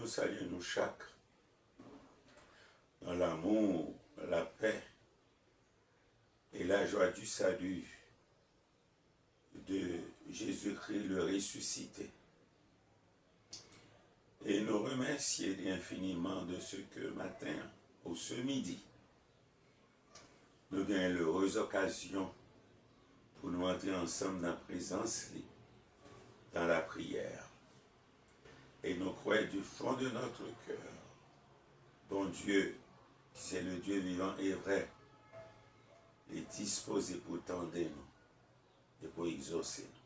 saluer nous chaque dans l'amour, la paix et la joie du salut de Jésus-Christ le ressuscité. Et nous remercier infiniment de ce que matin ou ce midi, nous avons l'heureuse occasion pour nous entrer ensemble dans la présence, dans la prière. Et nous croyons du fond de notre cœur, bon Dieu, c'est le Dieu vivant et vrai, est disposé pour tendre nous et pour exaucer nous.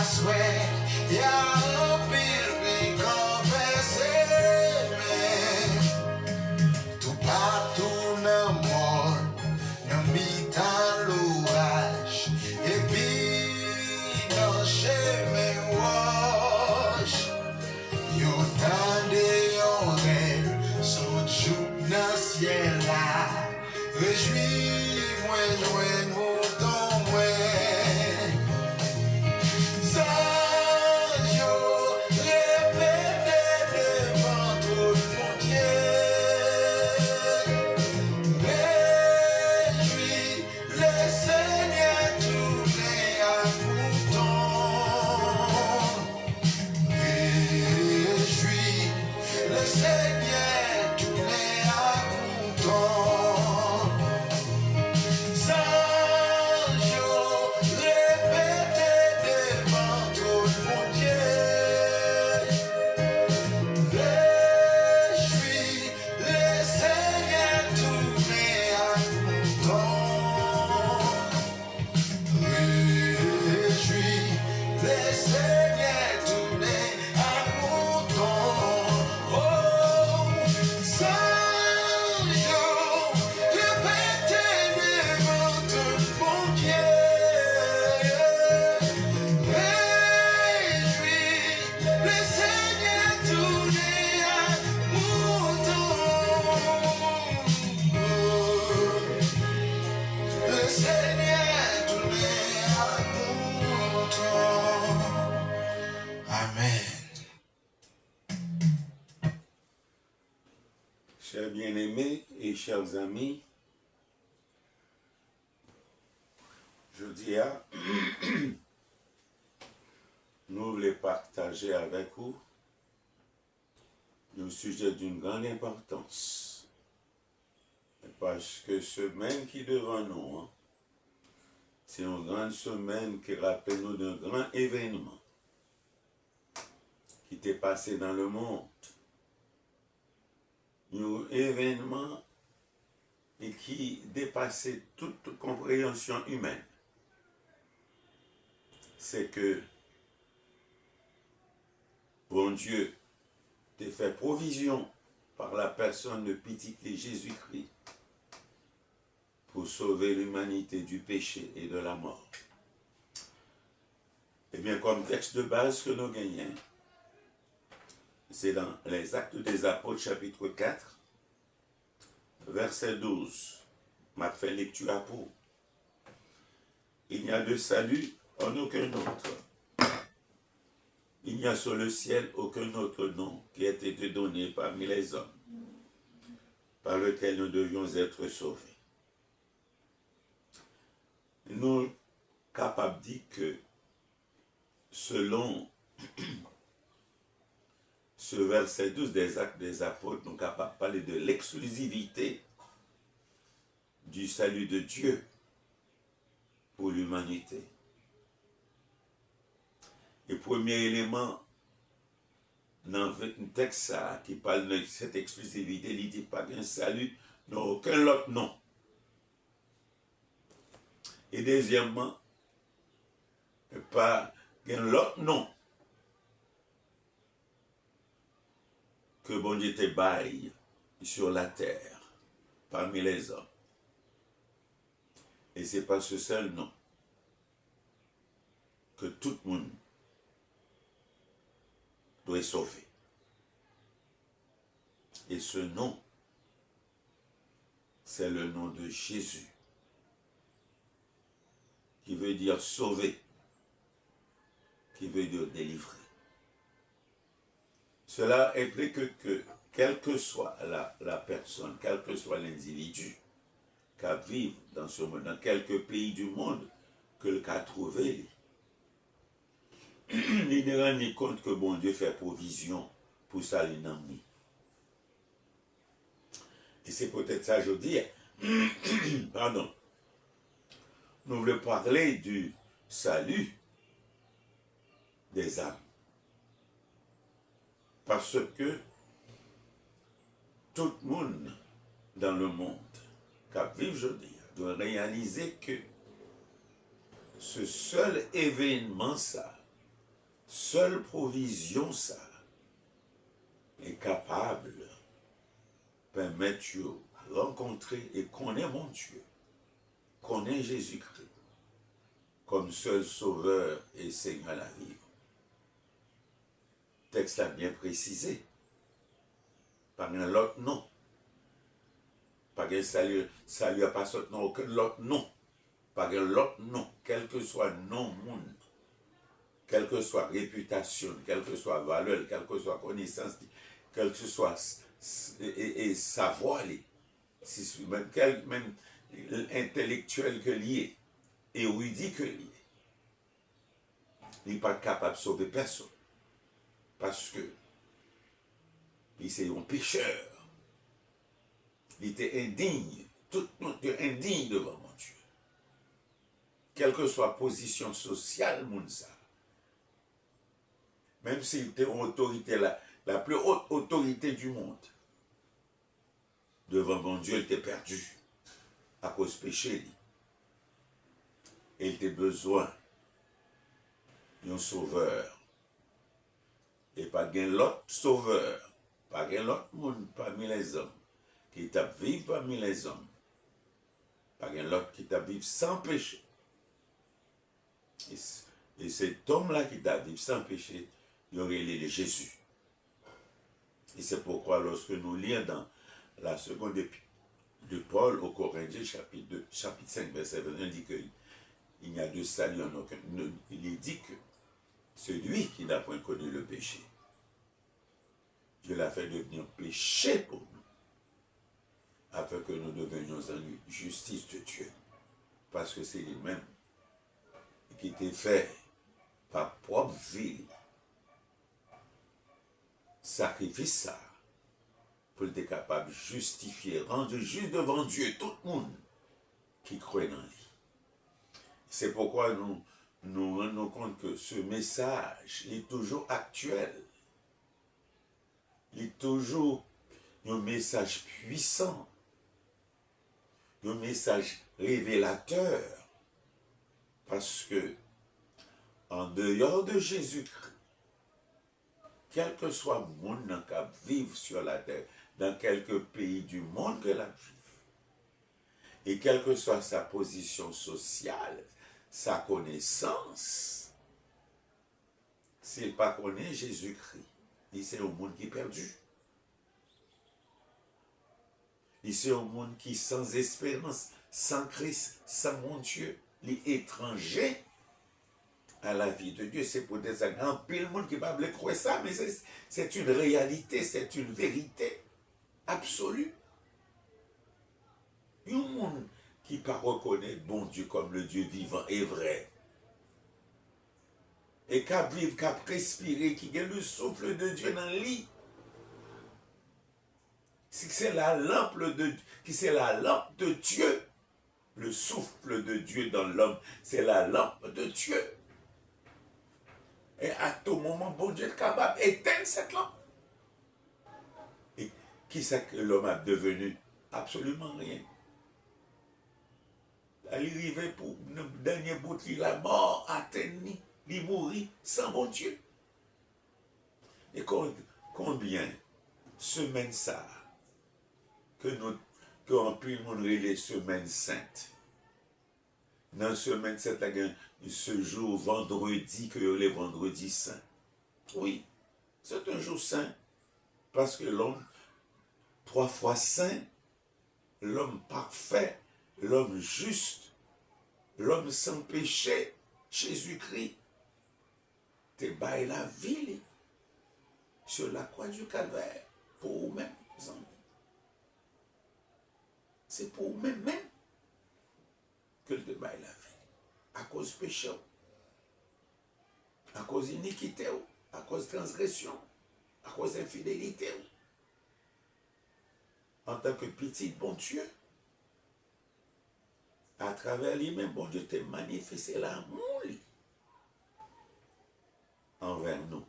I swear Chers bien-aimés et chers amis, je dis à nous voulons partager avec vous un sujet d'une grande importance. Parce que semaine qui est devant nous, c'est une grande semaine qui rappelle nous d'un grand événement qui t'est passé dans le monde. Un événement et qui dépassait toute compréhension humaine. C'est que bon Dieu t'a fait provision par la personne de petit Jésus-Christ pour sauver l'humanité du péché et de la mort. Eh bien, comme texte de base que nous gagnons, c'est dans les Actes des Apôtres, chapitre 4, verset 12. M'a fait lecture à pour. Il n'y a de salut en aucun autre. Il n'y a sur le ciel aucun autre nom qui ait été donné parmi les hommes, par lequel nous devions être sauvés. Nous sommes capables de dire que, selon ce verset 12 des Actes des Apôtres, nous sommes capables de parler de l'exclusivité du salut de Dieu pour l'humanité. Le premier élément dans un texte qui parle de cette exclusivité, il ne dit pas qu'un salut n'a aucun autre nom. Et deuxièmement, pas qu'un autre nom que bon Dieu te baille sur la terre, parmi les hommes. Et ce n'est pas ce seul nom que tout le monde doit sauver. Et ce nom, c'est le nom de Jésus, qui veut dire sauver, qui veut dire délivrer. Cela implique que quelle que soit la personne, quel que soit l'individu qui vit dans ce monde, dans quelques pays du monde, que le cas trouvé, il ne rend ni compte que bon Dieu fait provision pour ça les ennemis. Et c'est peut-être ça, je dis, pardon, nous voulons parler du salut des âmes. Parce que tout le monde dans le monde qui vit, je dis, doit réaliser que ce seul événement, ça, seule provision, ça, est capable de permettre de rencontrer et connaître mon Dieu, connaître Jésus-Christ comme seul sauveur et Seigneur à la vie. Le texte l'a bien précisé, par un autre nom. Pas un salut à pas autre nom, aucun autre nom. Pas un autre nom, quel que soit nom monde, quelle que soit réputation, quelle que soit valeur, quelle que soit connaissance, quel que soit et savoir, même intellectuel que lié, érudit que lié, il n'est pas capable de sauver personne. Parce que il c'est un pécheur. Il était indigne. Tout le monde était indigne devant mon Dieu. Quelle que soit la position sociale, Mounsa, même s'il était en autorité, la plus haute autorité du monde, devant mon Dieu, il était perdu à cause du péché. Et il était besoin d'un sauveur. Et pas d'un l'autre sauveur, pas d'un l'autre monde parmi les hommes, qui t'a vivre parmi les hommes, pas d'un l'autre qui t'a vivre sans péché. Et cet homme-là qui t'a vivre sans péché, il aurait les Jésus. Et c'est pourquoi lorsque nous lisons dans la seconde épître de Paul aux Corinthiens, chapitre 5, verset 21, il dit qu'il n'y a de salut en aucun. Il dit que celui qui n'a point connu le péché, Dieu l'a fait devenir péché pour nous, afin que nous devenions en lui justice de Dieu. Parce que c'est lui-même qui était fait par propre vie, sacrifice ça, pour être capable de justifier, rendre juste devant Dieu tout le monde qui croit dans lui. C'est pourquoi nous nous rendons compte que ce message est toujours actuel. Il est toujours un message puissant, un message révélateur, parce que en dehors de Jésus-Christ, quel que soit le monde qui vit sur la terre, dans quelque pays du monde que la vive, et quelle que soit sa position sociale, sa connaissance, s'il ne pas connaît Jésus-Christ, c'est un monde qui est perdu. C'est un monde qui est sans espérance, sans Christ, sans mon Dieu, les étrangers à la vie de Dieu. C'est pour des grand pile monde qui ne va pas croire ça, mais c'est une réalité, c'est une vérité absolue. Il y a un monde qui ne reconnaît bon Dieu comme le Dieu vivant et vrai. Et qui vivre, qui respirer, qui a le souffle de Dieu dans le lit. C'est la lampe de Dieu. Le souffle de Dieu dans l'homme, c'est la lampe de Dieu. Et à tout moment, bon Dieu est capable d'éteindre cette lampe. Et qui c'est que l'homme a devenu? Absolument rien. Il arrivait pour le dernier bout, la mort atteint, il mourit sans bon Dieu. Et combien semaines ça que en plus le monde les semaines saintes. Dans semaine sainte, ce jour vendredi que les vendredis saints. Oui, c'est un jour saint. Parce que l'homme, 3 fois saint, l'homme parfait, l'homme juste, l'homme sans péché, Jésus-Christ, te baille la vie sur la croix du calvaire pour vous-même. C'est pour vous-même que te baille la vie. À cause péché, à cause iniquité, à cause transgression, à cause infidélité. En tant que petit bon Dieu, à travers lui-même, bon Dieu t'a manifesté l'amour envers nous.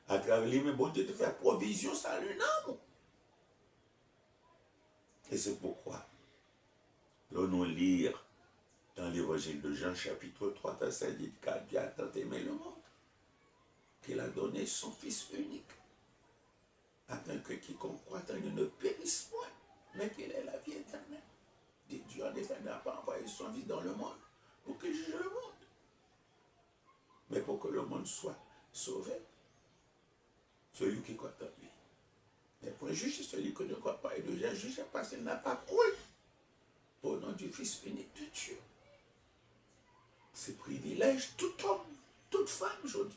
À travers lui-même, bon Dieu te fait provision, salut, non. Et c'est pourquoi, nous lire dans l'évangile de Jean, chapitre 3, verset 10, car Dieu a tant aimé le monde, qu'il a donné son Fils unique, afin que quiconque croit en lui ne périsse point, mais qu'il ait la vie éternelle. Dieu en effet n'a pas envoyé son Fils dans le monde pour qu'il juge le monde, mais pour que le monde soit sauvé. Celui qui croit en lui. Mais pour juger celui qui ne croit pas, et déjà juger parce qu'il n'a pas cru au nom du Fils unique de Dieu. C'est privilège tout homme, toute femme, je dis,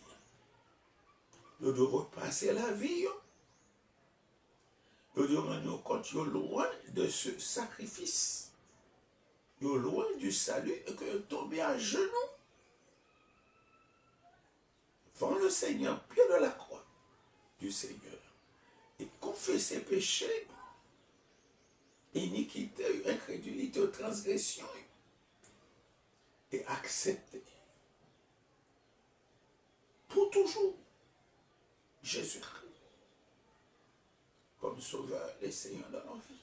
de repasser la vie. De rendre compte loin de ce sacrifice, loin du salut, et que tomber à genoux devant le Seigneur, pied de la croix du Seigneur, et confesser péché, iniquité, incrédulité, transgression, et accepter pour toujours Jésus-Christ comme sauveur et Seigneur de nos vies.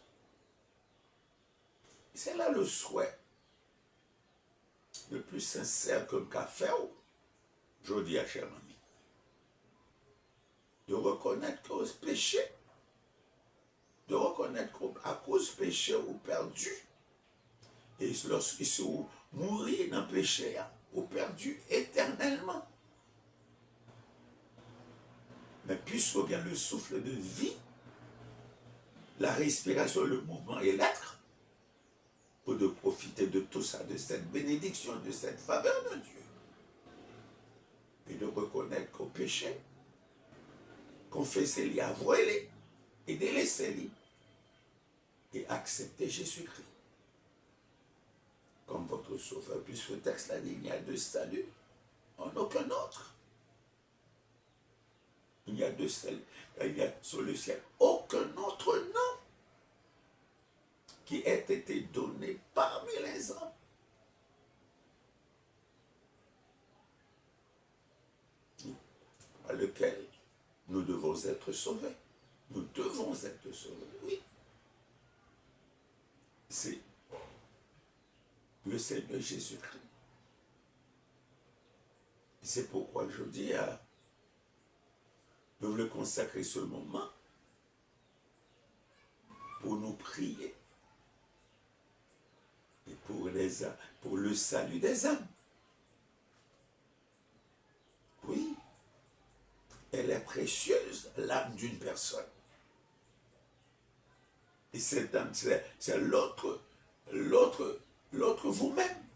C'est là le souhait le plus sincère que qu'a fait, je dis à cher ami, de reconnaître qu'au péché, de reconnaître qu'à cause du péché, ou perdu, et lorsqu'il se mourit dans le péché, ou perdu éternellement. Mais puisqu'il y a le souffle de vie, la respiration, le mouvement et l'être, pour de profiter de tout ça, de cette bénédiction, de cette faveur de Dieu, et de reconnaître qu'au péché, confesser-les, avouer-les, et délaisser-les, et acceptez Jésus-Christ comme votre sauveur. Puisque le texte l'a dit, il y a de salut en aucun autre. Il y a de salut, il y a sur le ciel aucun autre nom qui ait été donné parmi les hommes à lequel nous devons être sauvés. Nous devons être sauvés, oui. C'est le Seigneur Jésus-Christ. C'est pourquoi je dis à nous voulons consacrer ce moment pour nous prier et pour le salut des âmes. Oui, elle est précieuse, l'âme d'une personne. Et cette âme, c'est l'autre vous-même,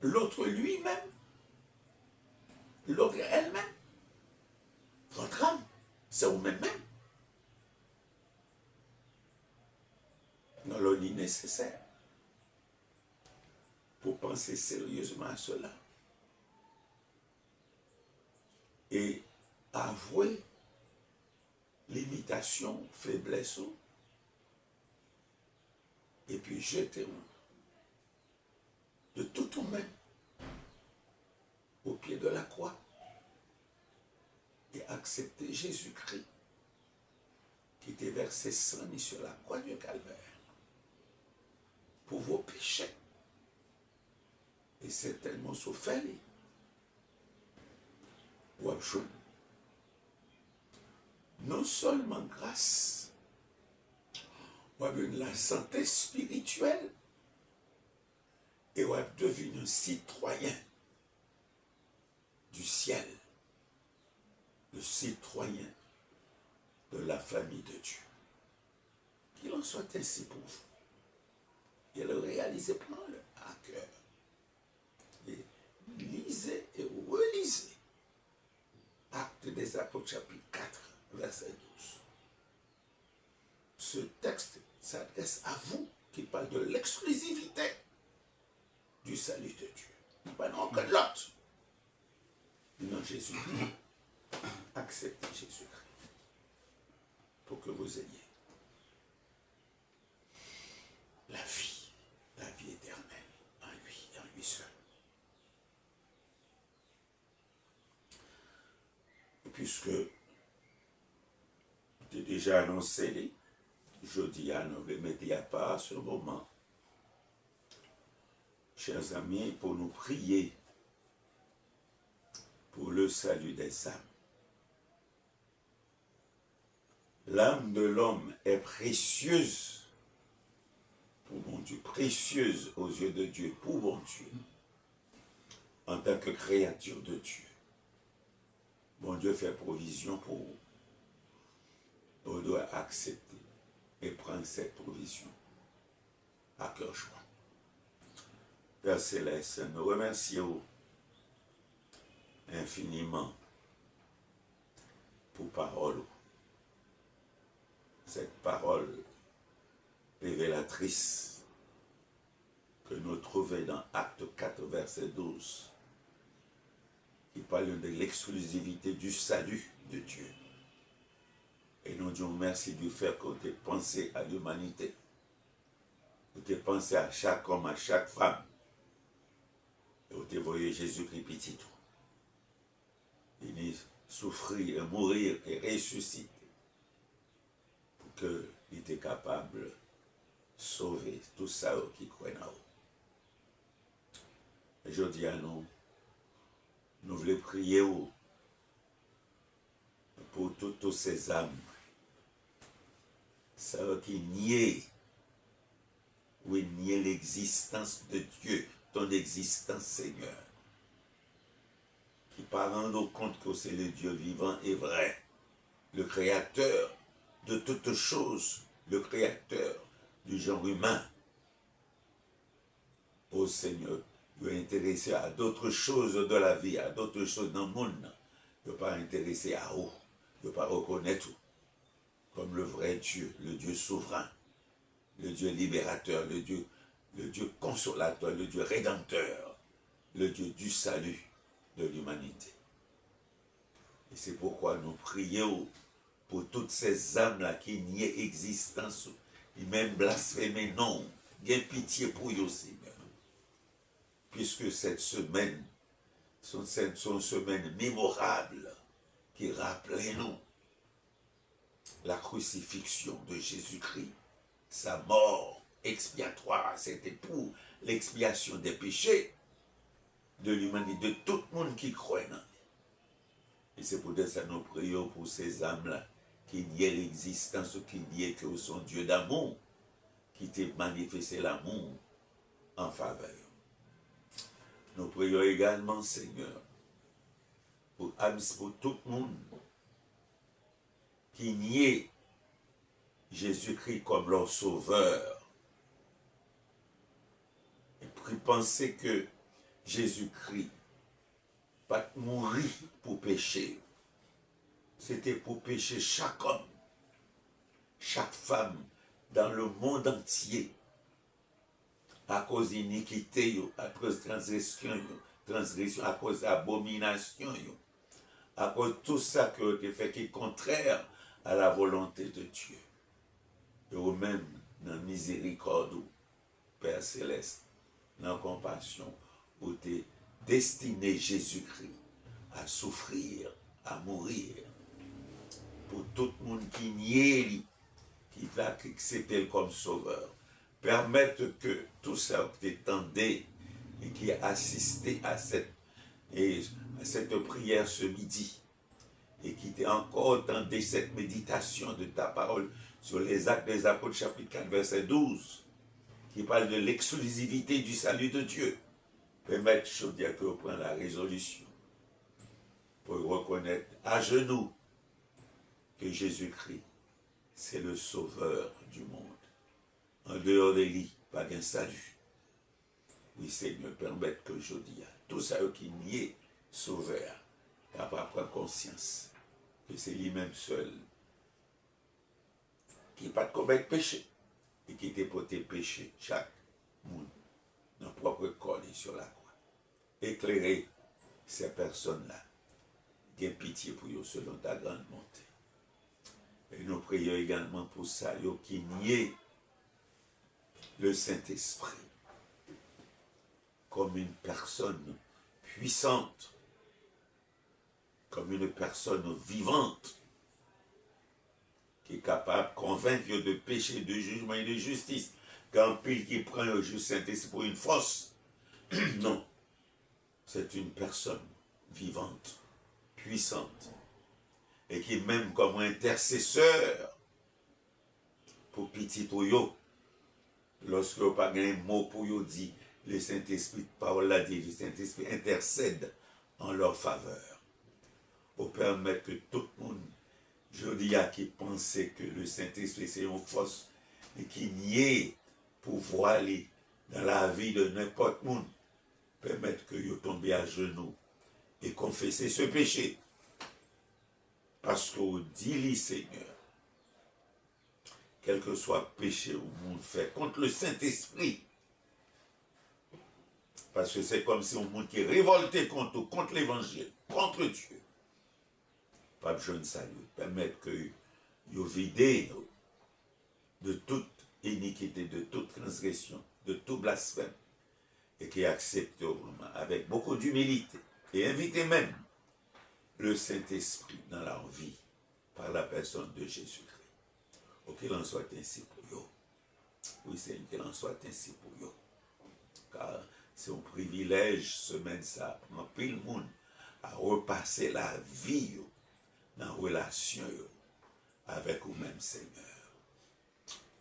l'autre lui-même, l'autre elle-même. Votre âme, c'est vous-même même. Dans le lit nécessaire pour penser sérieusement à cela et avouer l'imitation, faiblesse, et puis jeter de tout vous-même au pied de la croix et accepter Jésus-Christ qui était versé sang sur la croix du Calvaire pour vos péchés. Et c'est tellement souffert. Ou abjouen. Non seulement grâce, ou la santé spirituelle, et ou devenu un citoyen du ciel, le citoyen de la famille de Dieu. Qu'il en soit ainsi pour vous. Et le réalisez, prenez-le à cœur. Et lisez et relisez Actes des Apôtres, chapitre 4, verset 12. Ce texte s'adresse à vous qui parle de l'exclusivité du salut de Dieu. Pas non que l'autre. Non, Jésus-Christ. Acceptez Jésus-Christ pour que vous ayez la vie éternelle en lui, en lui seul. Et puisque j'ai déjà annoncé, je dis à nous les mettez à part ce moment, chers amis, pour nous prier pour le salut des âmes. L'âme de l'homme est précieuse pour mon Dieu, précieuse aux yeux de Dieu, pour mon Dieu, en tant que créature de Dieu. Mon Dieu fait provision pour vous. On doit accepter et prendre cette provision à cœur joie. Père Céleste, nous remercions infiniment pour parole. Cette parole révélatrice que nous trouvons dans Acte 4, verset 12, qui parle de l'exclusivité du salut de Dieu. Et nous disons merci du fait qu'on ait pensé à l'humanité, qu'on ait pensé à chaque homme, à chaque femme, et qu'on ait voyé Jésus-Christ petit tout. Il souffrir, mourir et ressusciter pour qu'il était capable de sauver tout ça qui croient en nous. Et je dis à nous voulons prier pour toutes ces âmes, ceux qui nient l'existence de Dieu, ton existence, Seigneur, qui par rendre compte que c'est le Dieu vivant et vrai, le créateur de toutes choses, le créateur du genre humain. Ô Seigneur, tu es intéressé à d'autres choses de la vie, à d'autres choses dans le monde. Tu n'es pas intéressé à où, tu ne pas reconnaître tout. comme le vrai Dieu, le Dieu souverain, le Dieu libérateur, le Dieu consolateur, le Dieu rédempteur, le Dieu du salut de l'humanité. Et c'est pourquoi nous prions pour toutes ces âmes-là qui nient existence, et même blasphément, non, bien pitié pour eux, Seigneur. Puisque cette semaine, sont une semaine mémorable qui rappelle nous la crucifixion de Jésus-Christ, sa mort expiatoire, c'était pour l'expiation des péchés de l'humanité, de tout le monde qui croit en lui. Et c'est pour ça que nous prions pour ces âmes-là qui nient l'existence, qui nient que son Dieu d'amour, qui t'a manifesté l'amour en faveur. Nous prions également, Seigneur, pour tout le monde qui nie Jésus-Christ comme leur sauveur. Et puis penser que Jésus-Christ pas mourir pour pécher. C'était pour pécher chaque homme, chaque femme dans le monde entier. À cause d'iniquité, à cause de transgression, à cause d'abomination, à cause de tout ça qui a été fait qui est contraire à la volonté de Dieu. Et au même dans la miséricorde, Père Céleste, dans la compassion, où tu es destiné Jésus-Christ à souffrir, à mourir, pour tout le monde qui nie, qui va accepter comme sauveur. Permettre que tout ça qui t'étendait et qui a assisté à cette prière ce midi et qui t'a encore entendu cette méditation de ta parole sur les Actes des Apôtres chapitre 4 verset 12 qui parle de l'exclusivité du salut de Dieu. Permettre je dire que prend la résolution pour reconnaître à genoux que Jésus-Christ c'est le sauveur du monde. En dehors de lui, pas de salut. Oui, Seigneur, permettre que je dis à tous ceux qui nient sauveur, capable de prendre conscience que c'est lui-même seul qui n'a pas de commettre péché et qui était porté péché chaque monde dans son propre corps et sur la croix. Éclairer ces personnes-là, gain pitié pour eux selon ta grande bonté. Et nous prions également pour ça, qui nient le Saint-Esprit comme une personne puissante, comme une personne vivante, qui est capable de convaincre de péché, de jugement et de justice. Quand pile qui prend le Saint-Esprit pour une fausse, non, c'est une personne vivante, puissante, et qui est même comme intercesseur pour petit Oyo. Lorsque vous n'avez pas un mot pour vous dire, le Saint-Esprit, parole l'a dit, le Saint-Esprit intercède en leur faveur. Pour permettre que tout le monde, je dis à qui pensait que le Saint-Esprit c'est une force et qui nie pouvoir aller dans la vie de n'importe qui, permettre que vous tombiez à genoux et confesser ce péché. Parce que vous dites, Seigneur, quel que soit le péché au monde fait contre le Saint-Esprit. Parce que c'est comme si un monde qui est révolté contre l'évangile, contre Dieu. Pas besoin de salut. Permettre que vous videz de toute iniquité, de toute transgression, de tout blasphème. Et qui acceptent vraiment avec beaucoup d'humilité. Et invitez même le Saint-Esprit dans leur vie par la personne de Jésus-Christ. Qu'il en soit ainsi pour eux. Oui, Seigneur, qu'il en soit ainsi pour eux. Car c'est un privilège, semaine ça, pour pile monde, à repasser la vie dans la relation avec vous-même, Seigneur.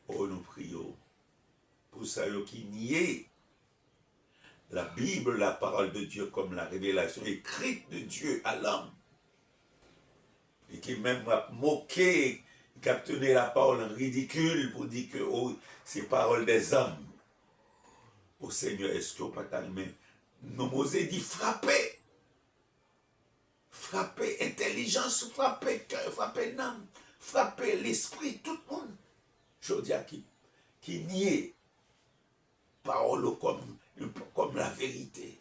Oh, nous prions pour ça qui nie la Bible, la parole de Dieu, comme la révélation écrite de Dieu à l'homme. Et qui même a moqué, qui a tenu la parole en ridicule pour dire que oh, c'est parole des hommes. Oh Seigneur, est-ce que vous pas tellement nous osé dit frapper? Frapper intelligence, frapper cœur, frapper âme, frapper l'esprit, tout le monde. Je dis à qui nie parole comme la vérité.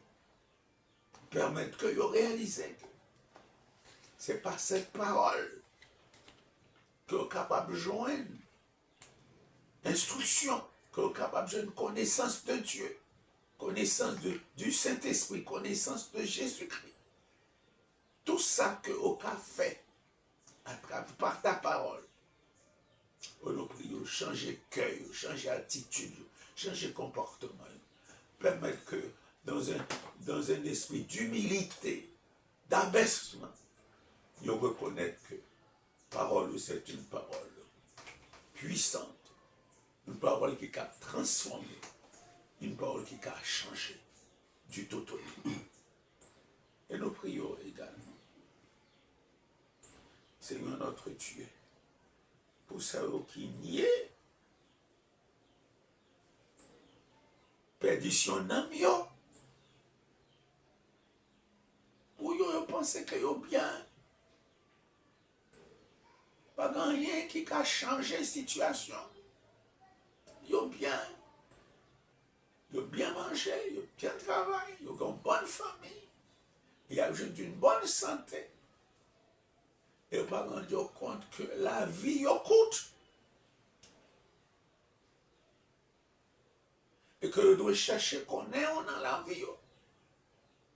Permettre que vous réalisez que c'est pas cette parole que vous êtes capable de joindre. Instruction, que vous êtes capable de joindre connaissance de Dieu, connaissance du Saint-Esprit, connaissance de Jésus-Christ. Tout ça que vous avez fait à travers par ta parole. On prie, changer cœur, changer attitude, changer comportement. Permettre que dans un esprit d'humilité, d'abaissement, vous reconnaître que parole, c'est une parole puissante, une parole qui a transformé, une parole qui a changé du tout au tout. Et nous prions également. Seigneur notre Dieu, pour ceux qui nient, perdition dans yo, pour yo penser que yo bien, pas rien qui a changé la situation. Yo bien mangé, yo bien travaillé, yo ont une bonne famille, il y a une bonne santé. Et pas rendre compte que la vie yo coûte. Et que nous devons chercher qu'on est dans la vie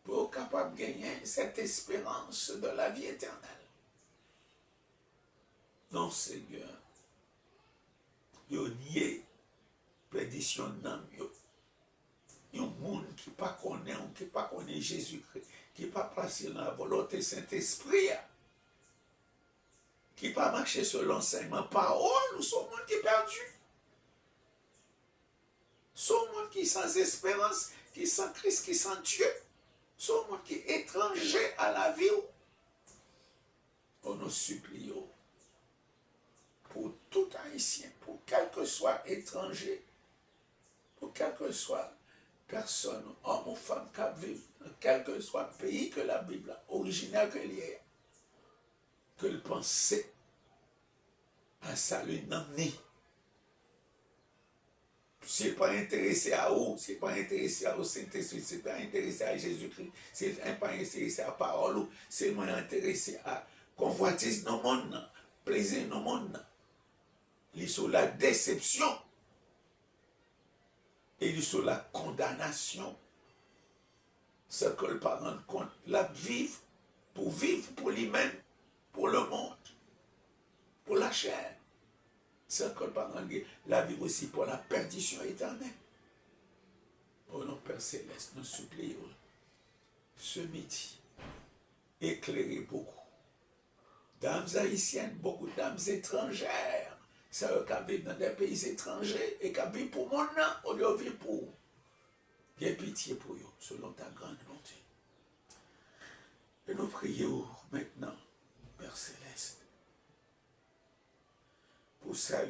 pour être capable de gagner cette espérance de la vie éternelle. Non, Seigneur, yo nié prédiction dans yo. Un monde qui pas connaît, qui pas connaît Jésus-Christ, qui pas placé dans la volonté Saint-Esprit, qui pas marché sur l'enseignement parole, ou son monde qui est perdu. Son monde qui est sans espérance, qui est sans Christ, qui est sans Dieu. Son monde qui est étranger à la vie. On nous supplie pour tout haïtien, pour quel que soit étranger, pour quel que soit personne, homme ou femme qui vit dans quel que soit pays que la Bible a, originaire que l'est, que le penser à salut n'amener. S'il n'est pas intéressé à où, s'il n'est pas intéressé au Saint-Esprit, s'il n'est pas intéressé à Jésus-Christ, s'il n'est pas intéressé à la parole, s'il n'est pas intéressé à convoitise dans le monde, plaisir dans le monde, il est sur la déception et il est sur la condamnation. Ce que le parent rend compte, la vivre pour lui-même, pour le monde, pour la chair. C'est que le parent dit, la vivre aussi pour la perdition éternelle. Oh non, Père Céleste, nous supplions ce midi, éclairer beaucoup d'âmes haïtiennes, beaucoup d'âmes étrangères, c'est eux qui vivent dans des pays étrangers et qui vivent pour mon nom, au lieu de vivre pour. Viens pitié pour eux, selon ta grande bonté. Et nous prions maintenant, Père Céleste, pour ça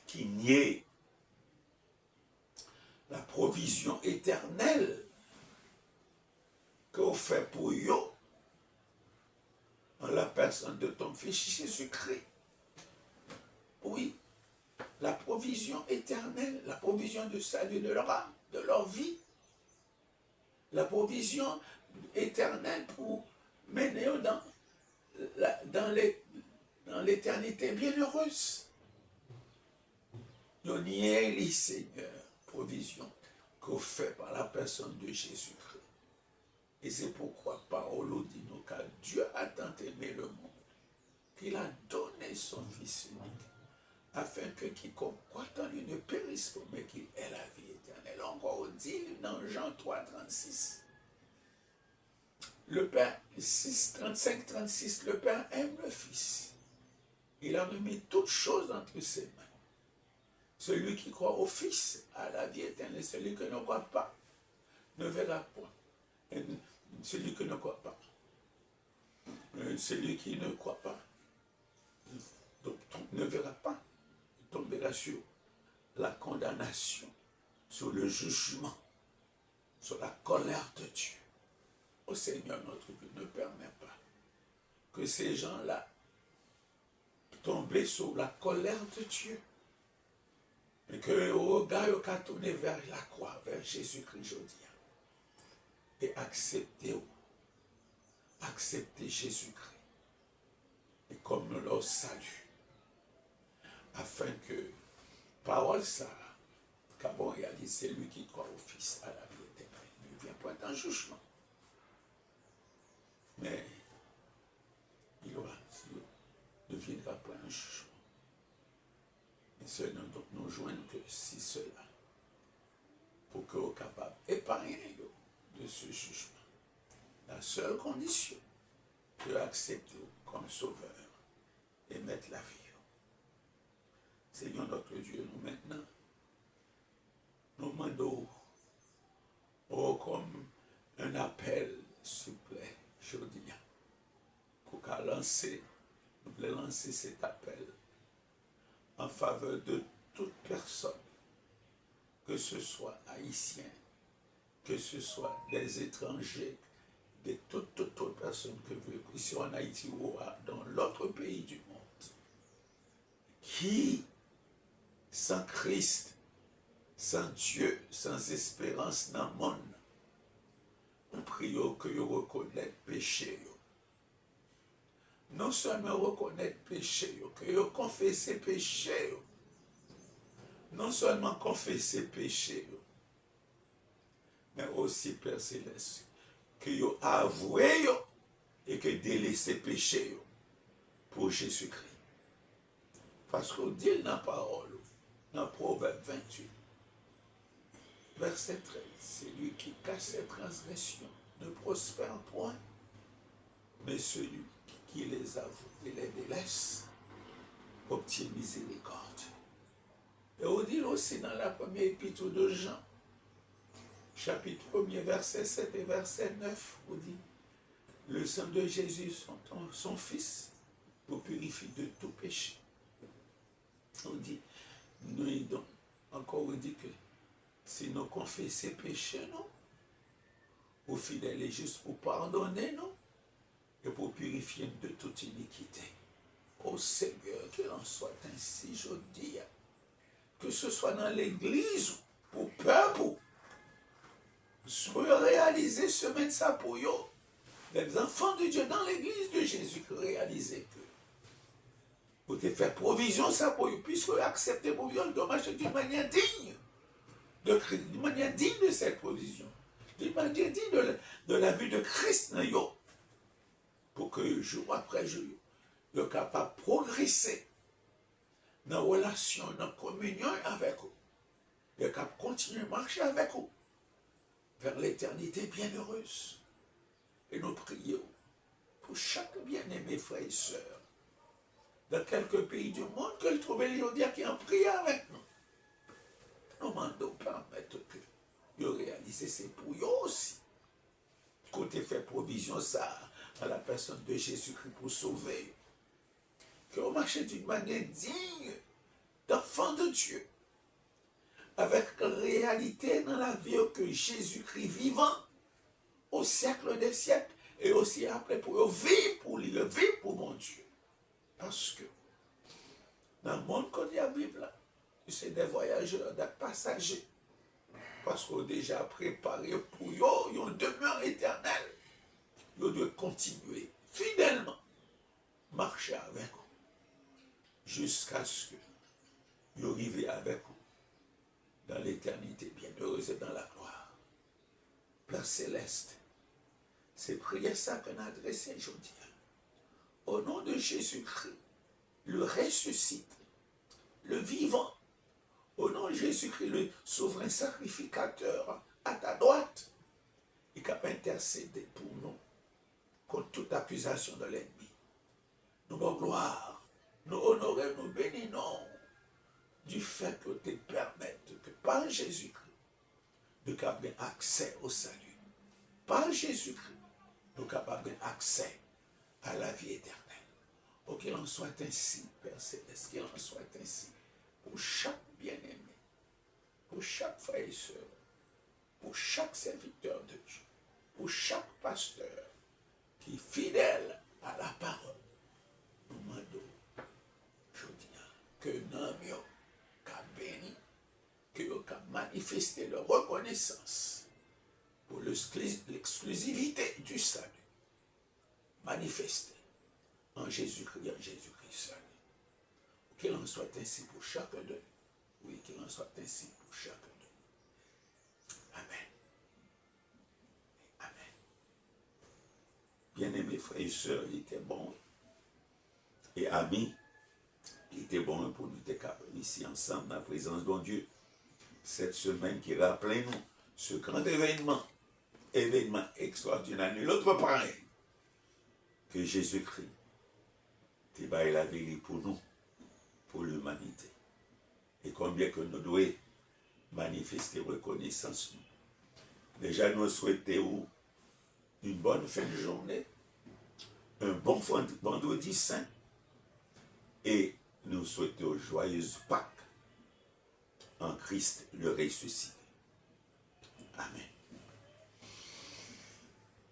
qui nie la provision éternelle que vous faites pour eux en la personne de ton Fils Jésus-Christ. Oui, la provision éternelle, la provision de salut de leur âme, de leur vie, la provision éternelle pour mener dans l'éternité bienheureuse. Nous nions, Seigneur, provision qu'on fait par la personne de Jésus-Christ. Et c'est pourquoi parole dit nous car Dieu a tant aimé le monde qu'il a donné son Fils unique, afin que quiconque croit en lui ne périsse pas, mais qu'il ait la vie éternelle. Encore dit dans Jean 3, 36. Le Père, 6, 35, 36, le Père aime le Fils. Il a remis toutes choses entre ses mains. Celui qui croit au Fils a la vie éternelle. Celui qui ne croit pas ne verra point. Et celui qui ne croit pas. Celui qui ne croit pas ne verra pas. Il tombera sur la condamnation, sur le jugement, sur la colère de Dieu. Ô Seigneur notre Dieu, ne permet pas que ces gens-là tomber sous la colère de Dieu. Mais que le regard est tourné vers la croix, vers Jésus-Christ, je dis. Et accepter Jésus-Christ. Et comme leur salut. Afin que, parole ça, qu'avant réalisé, lui qui croit au Fils à la vie éternelle, ne vient point en jugement. Mais il ne viendra point en jugement. Et cela donc nous joignent que si cela, pour que vous soyez capable d'épargner de ce jugement. La seule condition, de accepter comme sauveur et mettre la vie. Seigneur notre Dieu, nous maintenant, nous demandons comme un appel, s'il vous plaît, je dis, pour qu'à lancer, nous voulons lancer cet appel en faveur de toute personne, que ce soit haïtien, que ce soit des étrangers, de toute autre personne que veut, ici en Haïti ou dans l'autre pays du monde, qui, sans Christ, sans Dieu, sans espérance dans le monde, nous prions que vous reconnaissez le péché. Non seulement reconnaître le péché, que vous confessez le péché. Non seulement confesser le péché, mais aussi, Père Céleste, que vous avouez et que délaissez le péché pour Jésus-Christ. Parce qu'on dit dans la parole, dans Proverbe 28, verset 13, c'est lui qui cache ses transgressions, ne prospère point, mais celui qui les avoue et les délaisse, obtient miséricorde. Et on dit aussi dans la première épître de Jean, chapitre 1er, verset 7 et verset 9, on dit, le sang de Jésus, son Fils, vous purifie de tout péché. On dit, nous donc, encore on dit que si nous confessons péché, non, au fidèle et juste pour pardonner, non, et pour purifier de toute iniquité. Ô Seigneur, qu'il en soit ainsi, je dis, que ce soit dans l'église, pour peuple, soit réaliser semaine ça pour eux. Les enfants de Dieu dans l'église de Jésus réaliser que vous te faire provision ça pour eux, puisque accepter pour eux le dommage d'une manière digne d'une manière digne de cette provision, d'une manière digne de la vie de Christ dans eux, pour que jour après jour, vous soyez capable de progresser dans la relation, dans la communion avec vous. Vous soyez capable de continuer à marcher avec vous vers l'éternité bienheureuse. Et nous prions pour chaque bien-aimé frère et sœur dans quelques pays du monde que le trouver les gens qui en prière avec nous. Nous demandons permettre que vous réalisez ces pour eux aussi. Côté fait provision ça à la personne de Jésus-Christ pour sauver. Que vous marchez d'une manière digne d'enfant de Dieu. Avec réalité dans la vie que Jésus-Christ vivant au siècle des siècles et aussi après pour vivre pour lui, vivre pour mon Dieu. Parce que dans le monde qu'on y a vivre là, c'est des voyageurs, des passagers. Parce qu'on a déjà préparé pour eux une demeure éternelle. Ils doivent continuer fidèlement, marcher avec vous, jusqu'à ce que vous arriviez avec vous dans l'éternité bienheureuse et dans la gloire. Père Céleste, c'est prière ça qu'on a adressé aujourd'hui. Au nom de Jésus-Christ, le ressuscite, le vivant, au nom de Jésus-Christ, le souverain sacrificateur à ta droite, et qui a intercédé pour nous contre toute accusation de l'ennemi. Nous avons gloire, nous honorons, nous bénissons du fait que tu permettes que par Jésus-Christ, nous avons accès au salut. Par Jésus-Christ, nous avons accès à la vie éternelle. Oh, qu'il en soit ainsi, Père Céleste, qu'il en soit ainsi pour chaque bien-aimé, pour chaque frère et sœur, pour chaque serviteur de Dieu, pour chaque pasteur qui est fidèle à la parole. Nous demandons que nous avons béni, que nous avons manifesté leur reconnaissance pour l'exclusivité du salut, manifesté en Jésus-Christ seul. Qu'il en soit ainsi pour chacun d'eux. Oui, qu'il en soit ainsi pour chacun d'eux. Amen. Amen. Bien-aimés frères et sœurs, il était bon. Et amis, il était bon pour nous être ici ensemble dans la présence de Dieu. Cette semaine qui rappelait nous ce grand événement extraordinaire, nul autre pareil que Jésus-Christ. Il a la vie pour nous, pour l'humanité. Et combien que nous devons manifester reconnaissance. Déjà, nous souhaitons une bonne fin de journée, un bon vendredi saint, et nous souhaitons joyeuse Pâques en Christ le ressuscité. Amen.